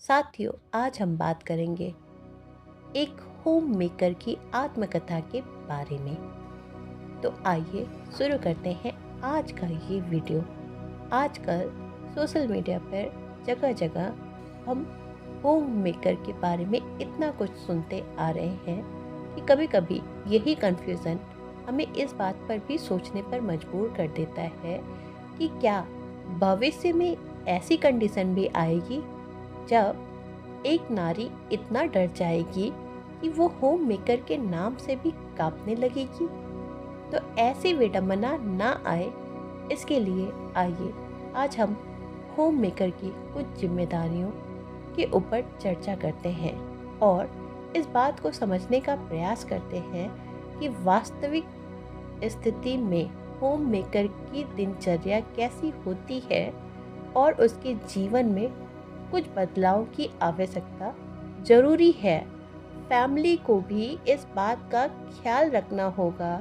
साथियों, आज हम बात करेंगे एक होम मेकर की आत्मकथा के बारे में। तो आइए शुरू करते हैं आज का ये वीडियो। आजकल सोशल मीडिया पर जगह जगह हम होम मेकर के बारे में इतना कुछ सुनते आ रहे हैं कि कभी कभी यही कंफ्यूज़न हमें इस बात पर भी सोचने पर मजबूर कर देता है कि क्या भविष्य में ऐसी कंडीशन भी आएगी जब एक नारी इतना डर जाएगी कि वो होम मेकर के नाम से भी कांपने लगेगी। तो ऐसी विडंबना ना आए, इसके लिए आइए आज हम होम मेकर की कुछ जिम्मेदारियों के ऊपर चर्चा करते हैं और इस बात को समझने का प्रयास करते हैं कि वास्तविक स्थिति में होम मेकर की दिनचर्या कैसी होती है और उसके जीवन में कुछ बदलाव की आवश्यकता जरूरी है। फैमिली को भी इस बात का ख्याल रखना होगा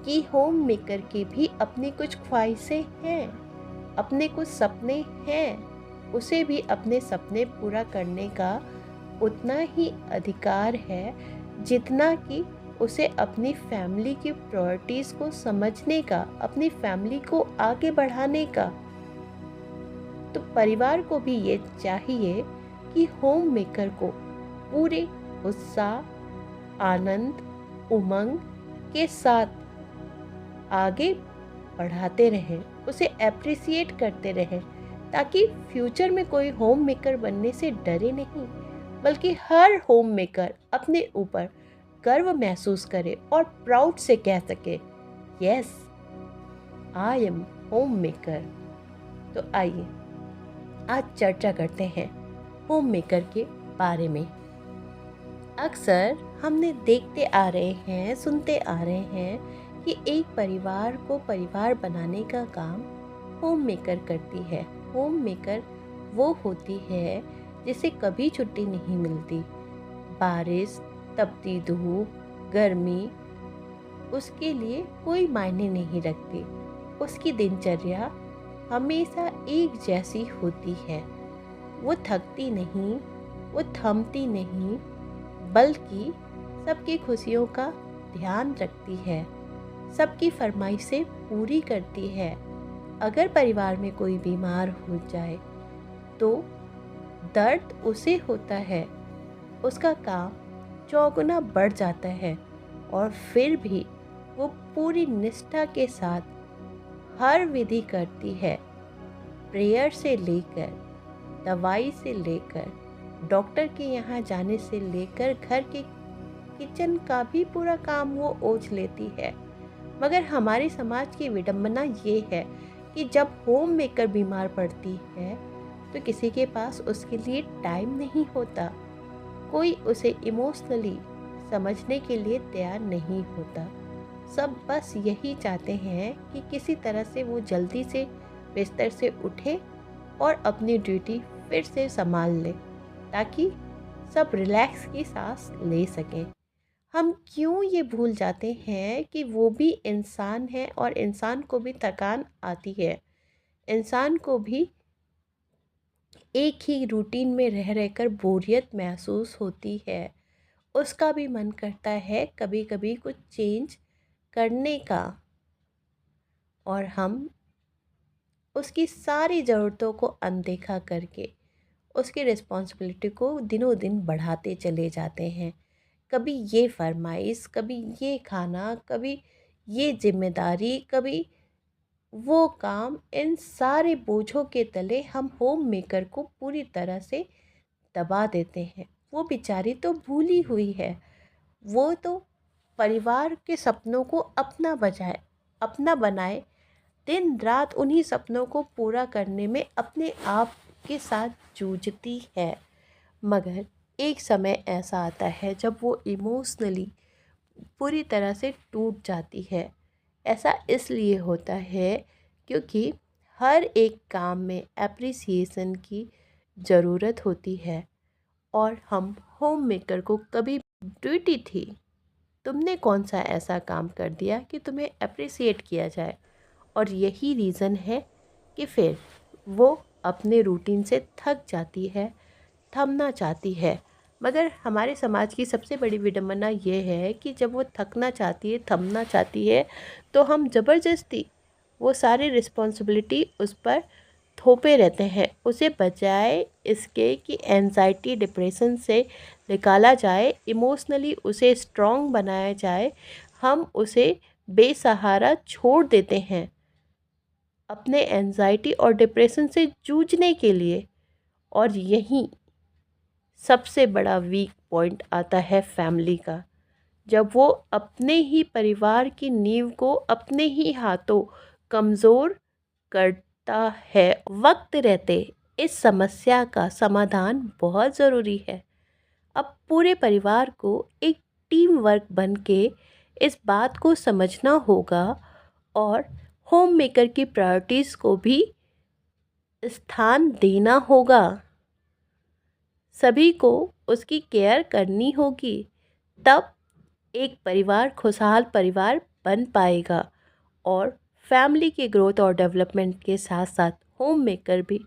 कि होम मेकर के भी अपनी कुछ ख्वाहिशें हैं, अपने कुछ सपने हैं। उसे भी अपने सपने पूरा करने का उतना ही अधिकार है जितना कि उसे अपनी फैमिली की प्रायोरिटीज़ को समझने का, अपनी फैमिली को आगे बढ़ाने का। तो परिवार को भी ये चाहिए कि होम मेकर को पूरे उत्साह, आनंद, उमंग के साथ आगे बढ़ाते रहें, उसे एप्रिसिएट करते रहें, ताकि फ्यूचर में कोई होम मेकर बनने से डरे नहीं, बल्कि हर होम मेकर अपने ऊपर गर्व महसूस करे और प्राउड से कह सके, yes I am home maker. तो आइए आज चर्चा करते हैं होम मेकर के बारे में। अक्सर हमने देखते आ रहे हैं, सुनते आ रहे हैं कि एक परिवार को परिवार बनाने का काम होम मेकर करती है। होम मेकर वो होती है जिसे कभी छुट्टी नहीं मिलती। बारिश, तपती धूप, गर्मी उसके लिए कोई मायने नहीं रखती। उसकी दिनचर्या हमेशा एक जैसी होती है। वो थकती नहीं, वो थमती नहीं, बल्कि सबकी खुशियों का ध्यान रखती है, सबकी फरमाइशें पूरी करती है। अगर परिवार में कोई बीमार हो जाए तो दर्द उसे होता है, उसका काम चौगुना बढ़ जाता है, और फिर भी वो पूरी निष्ठा के साथ हर विधि करती है। प्रेयर से लेकर, दवाई से लेकर, डॉक्टर के यहाँ जाने से लेकर घर के किचन का भी पूरा काम वो ओझ लेती है। मगर हमारे समाज की विडंबना ये है कि जब होम मेकर बीमार पड़ती है तो किसी के पास उसके लिए टाइम नहीं होता, कोई उसे इमोशनली समझने के लिए तैयार नहीं होता। सब बस यही चाहते हैं कि किसी तरह से वो जल्दी से बिस्तर से उठे और अपनी ड्यूटी फिर से संभाल ले, ताकि सब रिलैक्स की सांस ले सकें। हम क्यों ये भूल जाते हैं कि वो भी इंसान है और इंसान को भी थकान आती है। इंसान को भी एक ही रूटीन में रह रहकर बोरियत महसूस होती है। उसका भी मन करता है कभी कभी कुछ चेंज करने का, और हम उसकी सारी ज़रूरतों को अनदेखा करके उसकी रिस्पॉन्सिबिलिटी को दिनों दिन बढ़ाते चले जाते हैं। कभी ये फरमाइश, कभी ये खाना, कभी ये जिम्मेदारी, कभी वो काम। इन सारे बोझों के तले हम होम मेकर को पूरी तरह से दबा देते हैं। वो बेचारी तो भूली हुई है, वो तो परिवार के सपनों को अपना बनाए, दिन रात उन्हीं सपनों को पूरा करने में अपने आप के साथ जूझती है। मगर एक समय ऐसा आता है जब वो इमोशनली पूरी तरह से टूट जाती है। ऐसा इसलिए होता है क्योंकि हर एक काम में एप्रिसिएशन की ज़रूरत होती है, और हम होम मेकर को कभी ड्यूटी थी, तुमने कौन सा ऐसा काम कर दिया कि तुम्हें अप्रिसिएट किया जाए। और यही रीज़न है कि फिर वो अपने रूटीन से थक जाती है, थमना चाहती है। मगर हमारे समाज की सबसे बड़ी विडंबना ये है कि जब वो थकना चाहती है, थमना चाहती है, तो हम ज़बरदस्ती वो सारी रिस्पॉन्सिबिलिटी उस पर थोपे रहते हैं। उसे बजाय इसके कि एंजाइटी डिप्रेशन से निकाला जाए, इमोशनली उसे स्ट्रॉन्ग बनाया जाए, हम उसे बेसहारा छोड़ देते हैं अपने एंजाइटी और डिप्रेशन से जूझने के लिए। और यहीं सबसे बड़ा वीक पॉइंट आता है फैमिली का। जब वो अपने ही परिवार की नींव को अपने ही हाथों कमज़ोर करता है। वक्त रहते इस समस्या का समाधान बहुत ज़रूरी है। अब पूरे परिवार को एक टीम वर्क बन के इस बात को समझना होगा और होम मेकर की प्रायोरिटीज़ को भी स्थान देना होगा। सभी को उसकी केयर करनी होगी, तब एक परिवार खुशहाल परिवार बन पाएगा और फैमिली की ग्रोथ और डेवलपमेंट के साथ साथ होम मेकर भी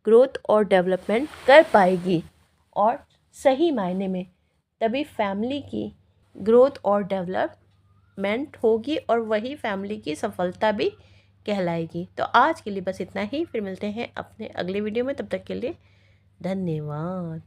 ग्रोथ और डेवलपमेंट कर पाएगी। और सही मायने में तभी फैमिली की ग्रोथ और डेवलपमेंट होगी और वही फैमिली की सफलता भी कहलाएगी। तो आज के लिए बस इतना ही, फिर मिलते हैं अपने अगले वीडियो में। तब तक के लिए धन्यवाद।